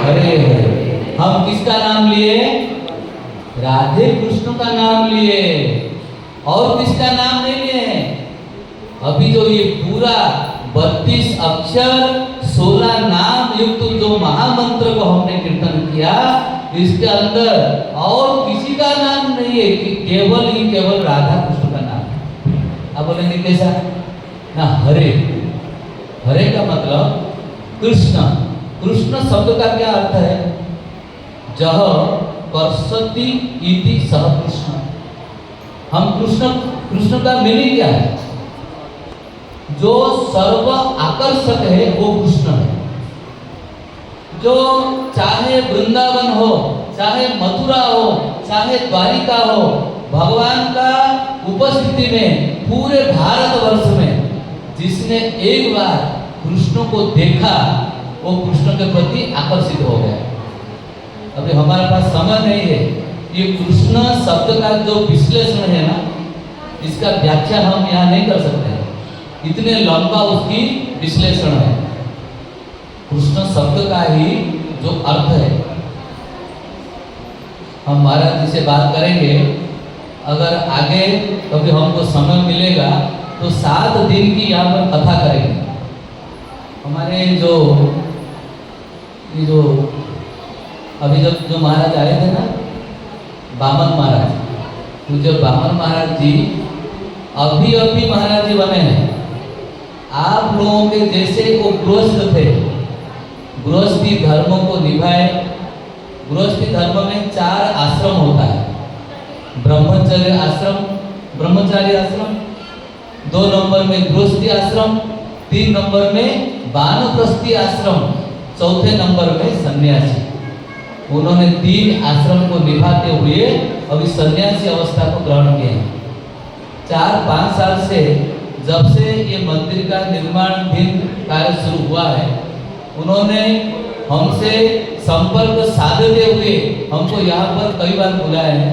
हरे हरे। हम किसका नाम लिए? राधे कृष्ण का नाम लिए, और किसका नाम नहीं लिए? अभी जो ये पूरा 32 अक्षर 16 नाम युक्त जो महामंत्र को हमने कीर्तन किया, इसके अंदर और किसी का नाम नहीं है कि केवल ही केवल राधा कृष्ण का नाम है। आप बोलेंगे कैसा ना? हरे, हरे का मतलब कृष्ण। कृष्ण शब्द का क्या अर्थ है? जह कर्षति इति सह कृष्ण। हम कृष्ण का मीनिंग क्या है? जो सर्व आकर्षक है वो कृष्ण है। जो चाहे वृंदावन हो, चाहे मथुरा हो, चाहे द्वारिका हो, भगवान का उपस्थिति में पूरे भारतवर्ष में जिसने एक बार कृष्ण को देखा, वो कृष्ण के प्रति आकर्षित हो गया। अभी हमारे पास समय नहीं है, ये कृष्ण शब्द का जो विश्लेषण है ना, इसका व्याख्या हम यहाँ नहीं कर सकते, इतने लंबा उसकी विश्लेषण है। कृष्ण शब्द का ही जो अर्थ है, हम महाराज जी से बात करेंगे। अगर आगे कभी हमको समय मिलेगा तो 7 दिन की यहाँ पर कथा करेंगे। हमारे ये जो अभी जो महाराज आए थे ना, बामन महाराज, पूज्य बामन महाराज जी अभी महाराज जी बने हैं। आप लोगों के जैसे वो गृहस्थ थे, गृहस्थी धर्मों को निभाए। गृहस्थी धर्म में 4 आश्रम होता है, ब्रह्मचर्य आश्रम, ब्रह्मचारी आश्रम, 2 नंबर में गृहस्थी आश्रम, 3 नंबर में वानप्रस्थी आश्रम, 4थे नंबर में सन्यासी। उन्होंने 3 आश्रम को निभाते हुए अभी सन्यासी अवस्था को ग्रहण किया। 4-5 साल से जब से ये मंदिर का निर्माण दिन कार्य शुरू हुआ है, उन्होंने हमसे संपर्क साधते हुए हमको यहाँ पर कई बार बुलाया है।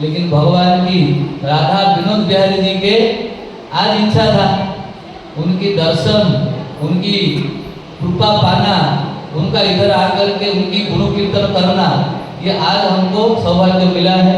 लेकिन भगवान की राधा विनोद बिहारी जी के आज इच्छा था, उनकी दर्शन, उनकी कृपा पाना, उनका इधर आकर के उनकी गुण कीर्तन करना, ये आज हमको सौभाग्य मिला है।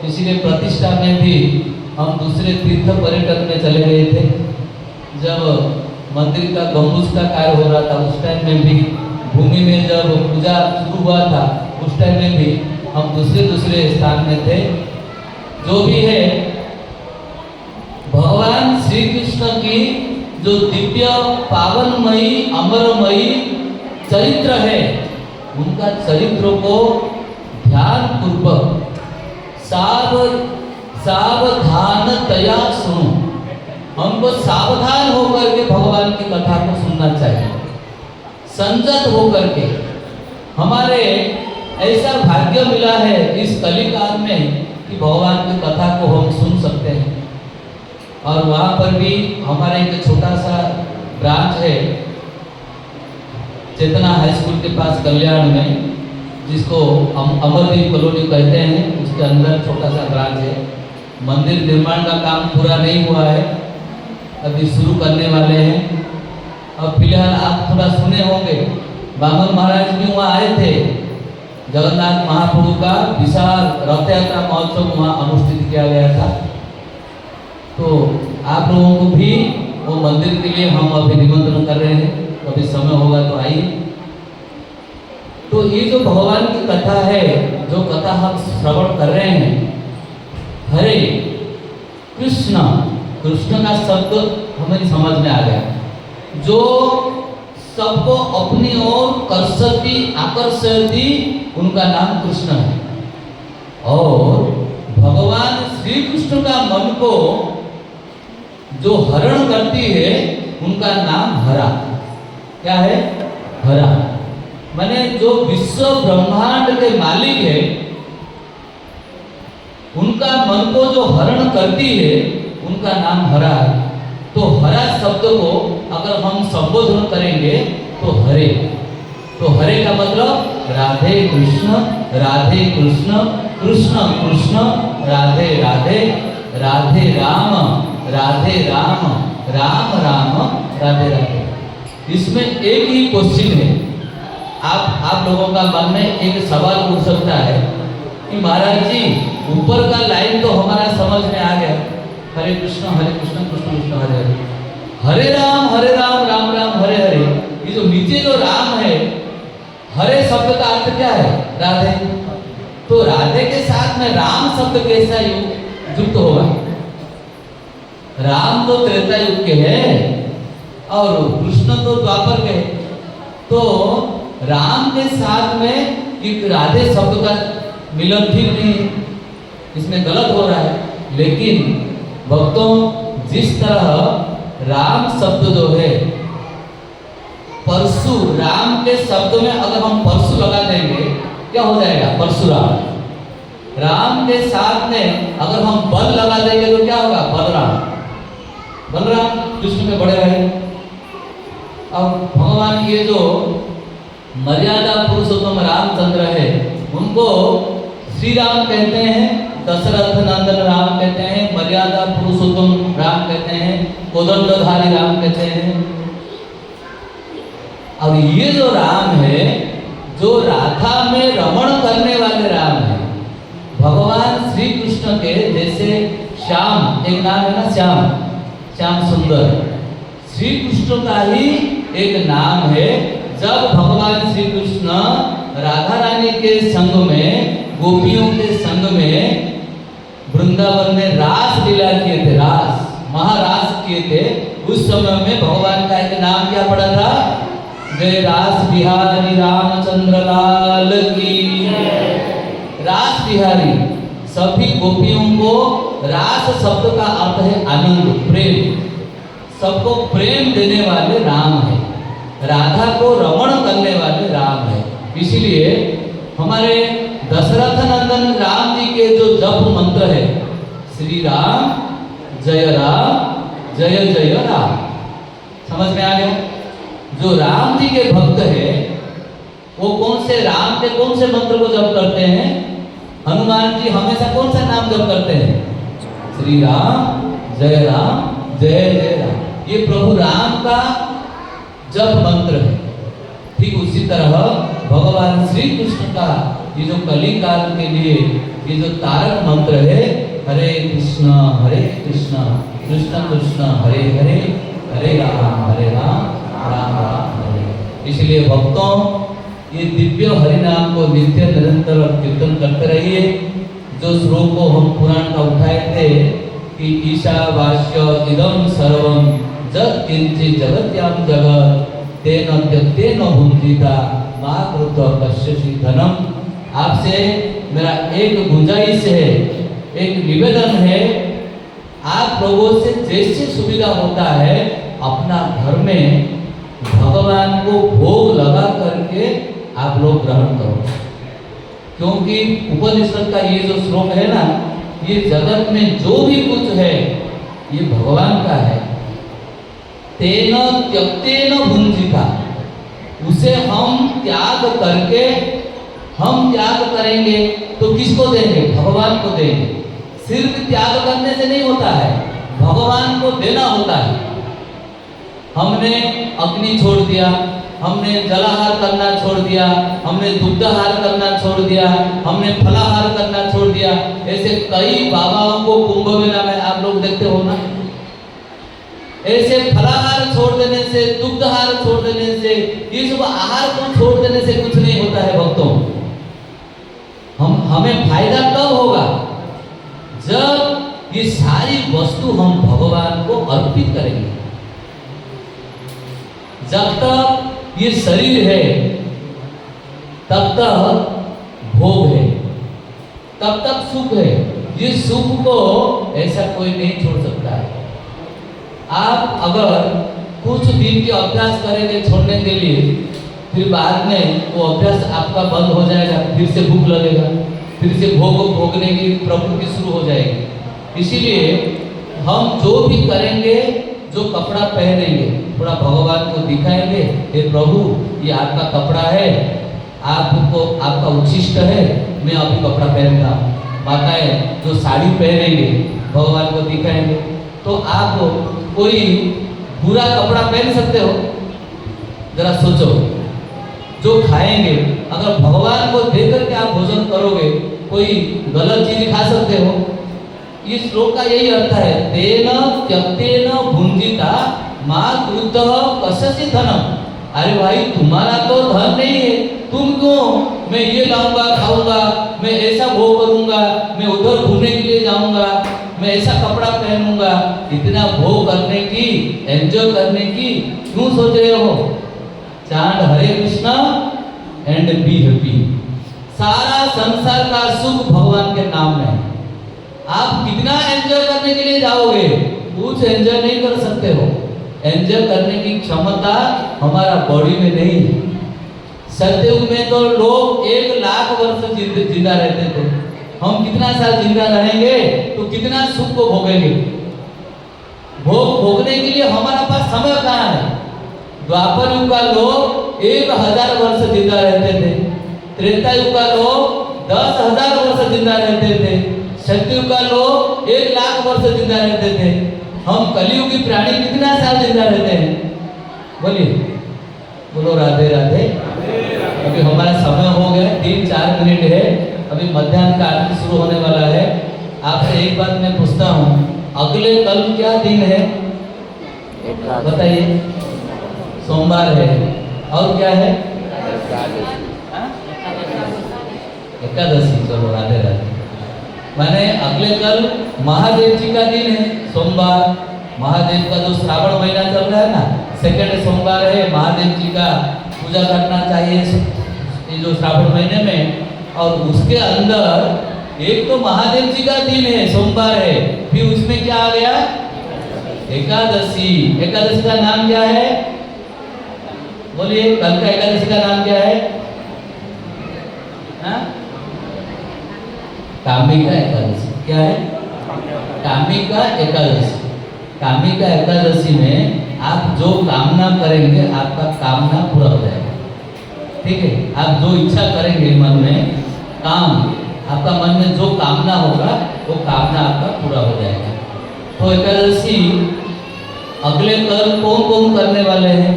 इसीलिए प्रतिष्ठा में भी हम दूसरे तीर्थ पर्यटन में चले गए थे। जब मंदिर का गंबुज का कार्य हो रहा था, उस टाइम में भी भूमि में जब पूजा शुरू हुआ था, उस टाइम में भी हम दूसरे स्थान में थे। जो भी है, भगवान श्री कृष्ण की जो दिव्य पावनमयी अमरमयी चरित्र है, उनका चरित्र को ध्यान पूर्वक सावधानतया सुनो। हमको सावधान होकर के भगवान की कथा को सुनना चाहिए, संयत होकर के। हमारे ऐसा भाग्य मिला है इस कलिकाल में कि भगवान की कथा को हम सुन सकते हैं। और वहाँ पर भी हमारा एक छोटा सा ब्रांच है, चेतना हाई स्कूल के पास कल्याण में, जिसको अमरदीप कॉलोनी कहते हैं, उसके अंदर छोटा सा ब्रांच है। मंदिर निर्माण का काम पूरा नहीं हुआ है, अभी शुरू करने वाले हैं। अब फिलहाल आप थोड़ा सुने होंगे, बामन महाराज भी वहाँ आए थे। जगन्नाथ महाप्रभु का विशाल रथ यात्रा महोत्सव वहाँ अनुष्ठित किया गया था। तो आप लोगों को भी वो मंदिर के लिए हम अभी निमंत्रण कर रहे हैं, कभी समय होगा तो आइए। तो ये जो भगवान की कथा है, जो कथा हम श्रवण कर रहे हैं, हरे कृष्ण, कृष्ण का शब्द हमें समझ में आ गया। जो सबको अपनी ओर कर्षति आकर्षति, उनका नाम कृष्ण है। और भगवान श्री कृष्ण का मन को जो हरण करती है, उनका नाम हरा। क्या है? हरा। माने जो विश्व ब्रह्मांड के मालिक है, उनका मन को जो हरण करती है, उनका नाम हरा है। तो हरा शब्द को अगर हम संबोधन करेंगे तो हरे, तो हरे का मतलब राधे कृष्ण, राधे कृष्ण, कृष्ण कृष्ण, राधे राधे, राधे राम, राधे राम, राम राम, राधे राधे। इसमें एक ही क्वेश्चन है आप लोगों का मन में एक सवाल उठ सकता है कि महाराज जी ऊपर का लाइन तो हमारा समझ में आ गया, हरे कृष्ण कृष्ण कृष्ण हरे हरे, हरे राम राम राम हरे हरे। ये जो नीचे जो राम है, हरे शब्द का अर्थ क्या है? राधे। तो राधे के साथ में राम शब्द कैसा युक्त होगा? राम तो त्रेता युग के हैं और कृष्ण तो द्वापर के, तो राम के साथ में एक राधे शब्द का मिलन ठीक नहीं है, इसमें गलत हो रहा है। लेकिन भक्तों, जिस तरह राम शब्द जो है, परशु, राम के शब्द में अगर हम परशु लगा देंगे क्या हो जाएगा? परशुराम। राम के साथ में अगर हम बल लगा देंगे तो क्या होगा? बलराम। बलराम कृष्ण के बड़े भाई। अब भगवान ये जो मर्यादा पुरुषोत्तम रामचंद्र है, उनको श्री राम कहते हैं, दशरथ नंदन राम कहते हैं, मर्यादा पुरुषोत्तम राम कहते हैं, कोदंडधारी राम कहते हैं। अब ये जो राम है, जो राधा में रमण करने वाले राम है, भगवान श्री कृष्ण के जैसे श्याम, एक नाम है ना श्याम, श्याम सुंदर, श्री कृष्ण का ही एक नाम है। जब भगवान श्री कृष्ण राधा रानी के संग में, गोपियों के संग में वृंदावन में रास लीला किए थे, रास महारास किए थे, उस समय में भगवान का एक नाम क्या पड़ा था? जय रास बिहारी रामचंद्र लाल की। रास बिहारी, सभी गोपियों को रास शब्द का अर्थ है आनंद, प्रेम, सबको प्रेम देने वाले राम है, राधा को रमण करने वाले राम है। इसीलिए हमारे दशरथ नंदन राम जी के जो जप मंत्र है, श्री राम जय जय राम, समझ में आ गया? जो राम जी के भक्त है वो कौन से राम के कौन से मंत्र को जप करते हैं? हनुमान जी हमेशा कौन सा नाम जप करते हैं? श्री राम जय जय राम। ये प्रभु राम का जप मंत्र है। ठीक उसी तरह भगवान श्री कृष्ण का ये जो कली काल के लिए ये जो तारक मंत्र है, हरे कृष्ण कृष्ण कृष्ण हरे हरे, हरे राम राम राम हरे। इसलिए भक्तों, ये दिव्य हरिनाम को नित्य निरंतर कीर्तन करते रहिए। जो श्लोक को हम पुराण का उठाए थे कि ईशावास्य इदं सर्वं जग किंचित जगत्याम जगत तेन त्यक्तेन भुंजिता मा कृत्वा कश्यसि धनम। आपसे मेरा एक गुंजाइश है, एक निवेदन है, आप लोगों से जैसे सुविधा होता है अपना घर में भगवान को भोग लगा करके आप लोग ग्रहण करो, क्योंकि उपनिषद का ये जो श्लोक है ना, ये जगत में जो भी कुछ है ये भगवान का है। तेन त्यक्तेन भुंजिता, उसे हम त्याग करके, हम त्याग करेंगे तो किसको देंगे? भगवान को देंगे। सिर्फ त्याग करने से नहीं होता है, भगवान को देना होता है। हमने अग्नि छोड़ दिया, हमने जलाहार करना छोड़ दिया, हमने दुग्धाहार करना छोड़ दिया, हमने फलाहार करना छोड़ दिया। ऐसे कई बाबाओं को कुंभ मेला में आप लोग देखते हो ना, ऐसे फलाहार छोड़ देने से, दुग्धाहार छोड़ देने से, ये सब आहार को छोड़ देने से कुछ नहीं होता है भक्तों। हमें फायदा कब होगा? जब ये सारी वस्तु हम भगवान को अर्पित करेंगे। जब तक ये शरीर है तब तक भोग है, तब तक सुख है। ये सुख को ऐसा कोई नहीं छोड़ सकता है। आप अगर कुछ दिन के अभ्यास करेंगे छोड़ने के लिए, फिर बाद में वो अभ्यास आपका बंद हो जाएगा, फिर से भूख लगेगा, फिर से भोगने की प्रवृत्ति शुरू हो जाएगी। इसीलिए हम जो भी करेंगे, जो कपड़ा पहनेंगे, थोड़ा भगवान को दिखाएंगे, हे प्रभु ये आपका कपड़ा है, आपको आपका उच्छिष्ट है, मैं अभी कपड़ा पहनता हूँ। माताएं जो साड़ी पहनेंगे भगवान को दिखाएंगे। तो आप कोई बुरा कपड़ा पहन सकते हो? जरा सोचो, जो खाएंगे, अगर भगवान को देकर के आप भोजन करोगे, कोई गलत चीज खा सकते हो। इस श्लोक का यही अर्थ है, तेन त्यक्तेन भुंजिता मां क्रुद्धः कस्यचि धनम। अरे भाई तुम्हारा तो धन नहीं है, तुम क्यों मैं ये लाऊंगा खाऊंगा, मैं ऐसा भोग करूंगा, मैं उधर घूमने के लिए जाऊंगा, मैं ऐसा कपड़ा पहनूंगा, इतना भोग करने की, एंजॉय करने की क्यों सोच रहे हो? चांद हरे कृष्णा एंड बी हैप्पी। सारा संसार का सुख भगवान के नाम में है। आप कितना एंजॉय करने के लिए जाओगे, कुछ एंजॉय नहीं कर सकते हो। एंजॉय करने की क्षमता हमारा बॉडी में नहीं है। सत्ययुग में तो लोग 1 लाख वर्ष जिंदा रहते थे। हम कितना साल जिंदा रहेंगे तो कितना सुख को भोगेंगे? भोगने के लिए हमारा पास समय कहाँ है? द्वापर युग का लोग 1000 वर्ष जिंदा रहते थे, त्रेता युग का लोग 10,000 वर्ष जिंदा रहते थे, सत्ययुग का लोग 1 लाख वर्ष जिंदा रहते थे। हम कलियुगी प्राणी कितना साल जिंदा रहते हैं? बोलिए, बोलो राधे राधे। अभी हमारा समय हो गया, 3-4 मिनट है, अभी मध्याह्न का आरती शुरू होने वाला है। आपसे एक बात मैं पूछता हूँ, अगले कल क्या दिन है बताइए? सोमवार है, और क्या है? एकादशी। चलो राधे राधे। माने अगले कल महादेव जी का दिन है, सोमवार। महादेव का जो श्रावण महीना चल रहा है ना, 2nd सोमवार है, महादेव जी का पूजा करना चाहिए ये जो श्रावण महीने में। और उसके अंदर एक तो महादेव जी का दिन है, सोमवार है, फिर उसमें क्या आ गया? एकादशी। एकादशी का नाम क्या है? बोलिए, कल का एकादशी का नाम क्या है? हाँ? कामिका एकादशी। क्या है? कामिका एकादशी। कामिका एकादशी में आप जो कामना करेंगे, आपका कामना पूरा हो जाएगा। ठीक है? आप जो इच्छा करेंगे मन में, काम, आपका मन में जो कामना होगा वो कामना आपका पूरा हो जाएगा। तो एकादशी अगले कल कौन कौन करने वाले हैं?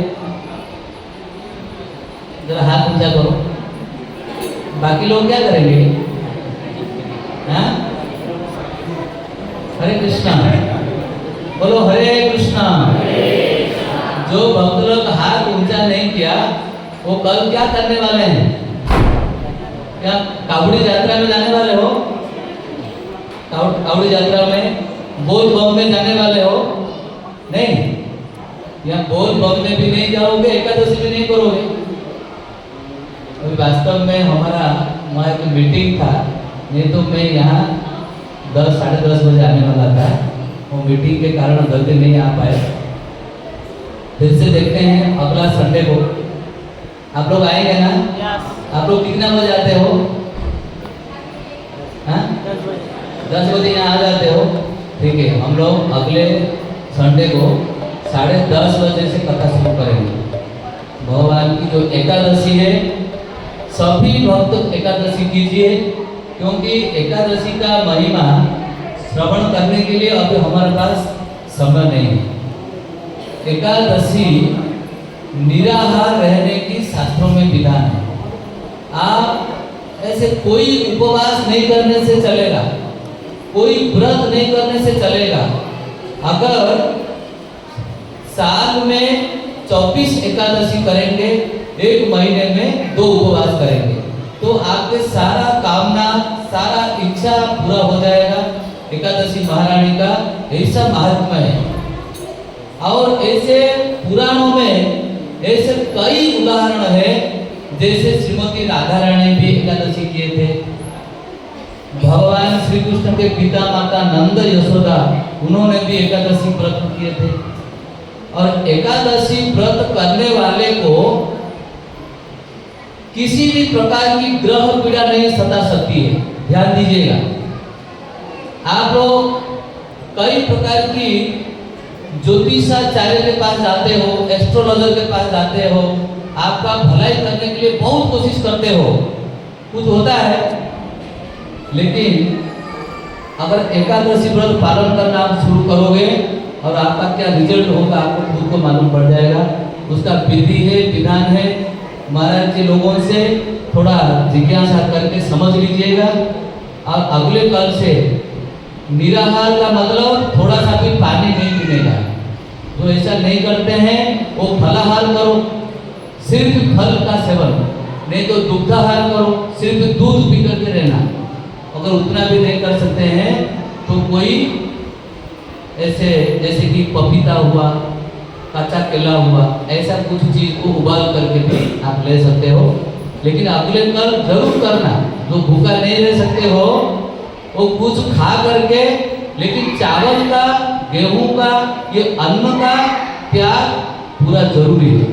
जरा हाथ ऊंचा करो। बाकी लोग क्या करेंगे? हाँ? हरे कृष्णा। बोलो हरे कृष्णा। जो भक्त लोग हाथ ऊंचा नहीं किया वो कल क्या करने वाले हैं? क्या कावड़ी यात्रा में जाने वाले हो? कावड़ी यात्रा में बोल बम में जाने वाले हो? नहीं, या बोल बम में भी नहीं जाओगे, एकादशी भी नहीं करोगे। अभी वास्तव में हमारा वहाँ एक मीटिंग था, नहीं तो मैं यहाँ 10 साढ़े 10 बजे आने वाला था। वो मीटिंग के कारण जल्दी नहीं आ पाए। फिर से देखते हैं अगला संडे को। आप लोग आएंगे ना? आप लोग कितना बजे आते हो? हाँ? 10 बजे यहाँ आ जाते हो? ठीक है, हम लोग अगले संडे को 10:30 बजे से कथा शुरू करेंगे। भगवान की जो एकादशी है, सभी भक्त एकादशी कीजिए, क्योंकि एकादशी का महिमा श्रवण करने के लिए अभी हमारे पास समय नहीं है। एकादशी निराहार रहने की शास्त्रों में विधान है। आप ऐसे कोई उपवास नहीं करने से चलेगा, कोई व्रत नहीं करने से चलेगा। अगर साल में 24 एकादशी करेंगे, 1 महीने में 2 उपवास करेंगे, तो आपके सारा कामना, सारा इच्छा पूरा हो जाएगा। एकादशी महारानी का ऐसा महात्मा है। और ऐसे पुराणों में ऐसे कई उदाहरण है, जैसे श्रीमती राधा रानी भी एकादशी किए थे। भगवान श्री कृष्ण के पिता माता नंद यशोदा, उन्होंने भी एकादशी व्रत किए थे। और एकादशी व्रत करने वाले को किसी भी प्रकार की ग्रह पीड़ा नहीं सता सकती है। ध्यान दीजिएगा, आप लोग कई प्रकार की ज्योतिषाचार्य के पास जाते हो, एस्ट्रोलॉजर के पास जाते हो, आपका भलाई करने के लिए बहुत कोशिश करते हो, कुछ होता है। लेकिन अगर एकादशी व्रत पालन करना आप शुरू करोगे और आपका क्या रिजल्ट होगा आपको खुद को मालूम पड़ जाएगा। उसका विधि है, विधान है, महाराज जी लोगों से थोड़ा जिज्ञासा करके समझ लीजिएगा। और अगले कल से निराहार का मतलब थोड़ा सा भी पानी नहीं पीने का। जो ऐसा नहीं करते हैं वो फलाहार करो, सिर्फ फल का सेवन, नहीं तो दुग्धाहार करो, सिर्फ दूध पी करके रहना। अगर उतना भी नहीं कर सकते हैं तो कोई ऐसे जैसे कि पपीता हुआ, कच्चा केला हुआ, ऐसा कुछ चीज को उबाल करके भी आप ले सकते हो। लेकिन अगले कल जरूर करना, जो भूखा नहीं रह सकते हो वो कुछ खा करके, लेकिन चावल का, गेहूं का, ये अन्न का त्याग पूरा जरूरी है।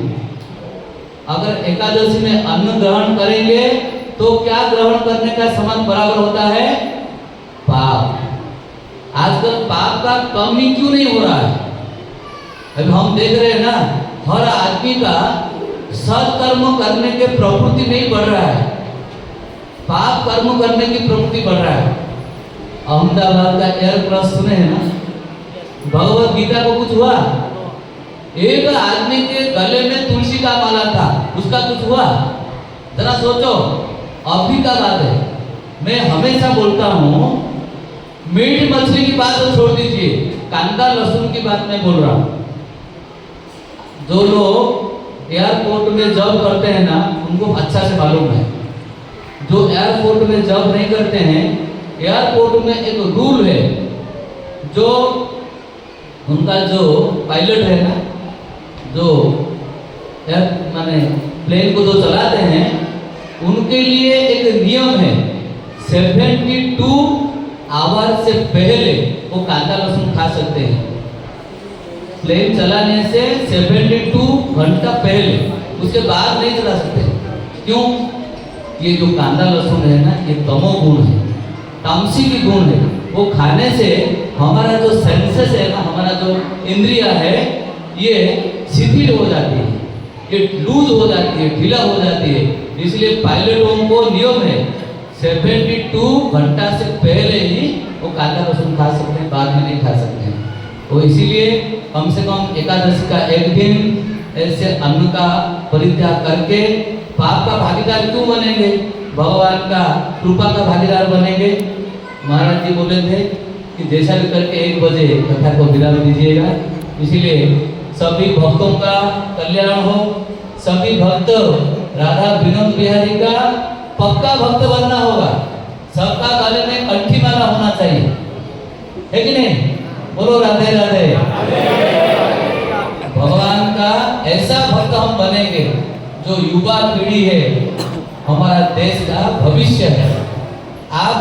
अगर एकादशी में अन्न ग्रहण करेंगे तो क्या ग्रहण करने का समान बराबर होता है? पाप। आजकल पाप का कम ही क्यों नहीं हो रहा है? अभी हम देख रहे हैं ना, हर आदमी का सत्कर्म करने के प्रवृत्ति नहीं बढ़ रहा है, पाप कर्म करने की प्रवृत्ति बढ़ रहा है। अहमदाबाद का एयरक्राफ्ट सुने हैं ना, भगवत गीता को कुछ हुआ? एक आदमी के गले में तुलसी का माला था, उसका कुछ हुआ? जरा सोचो, अभी का बात है। मैं हमेशा बोलता हूँ, मीट मछली की बात तो छोड़ दीजिए, कांदा लहसुन की बात मैं बोल रहा हूँ। जो लोग एयरपोर्ट में जॉब करते हैं ना, उनको अच्छा से मालूम है। जो एयरपोर्ट में जॉब नहीं करते हैं, एयरपोर्ट में एक रूल है, जो उनका जो पायलट है ना, जो माने प्लेन को जो चलाते हैं, उनके लिए एक नियम है, 72 आवर से पहले वो कांदा लहसुन खा सकते हैं। प्लेन चलाने से 72 घंटा पहले, उसके बाद नहीं चला सकते। क्यों? ये जो कांदा लहसुन है ना, ये तमोगुण है, तामसिक गुण है। वो खाने से हमारा जो सेंसेस है ना, हमारा जो इंद्रिया है, ये शिथिल हो जाती है, ये लूज हो जाती है, ढीला हो जाती है। इसलिए पायलटों को नियम है, 72 घंटा से पहले ही वो कांदा लहसुन खा सकते हैं, बाद में नहीं खा सकते हैं। तो इसीलिए कम से कम एकादशी का एक दिन ऐसे अन्न का परित्याग करके पाप का भागीदार क्यों बनेंगे? भगवान का कृपा का भागीदार बनेंगे। महाराज जी बोले थे कि जैसा भी करके 1 बजे कथा को विराम दीजिएगा। इसीलिए सभी भक्तों का कल्याण हो, सभी भक्त राधा विनोद बिहारी का पक्का भक्त बनना होगा। सबका गले में कंठी माला होना चाहिए, है कि नहीं? बोलो राधे राधे। भगवान का ऐसा भक्त हम बनेंगे, जो युवा पीढ़ी है, हमारा देश का भविष्य है। आप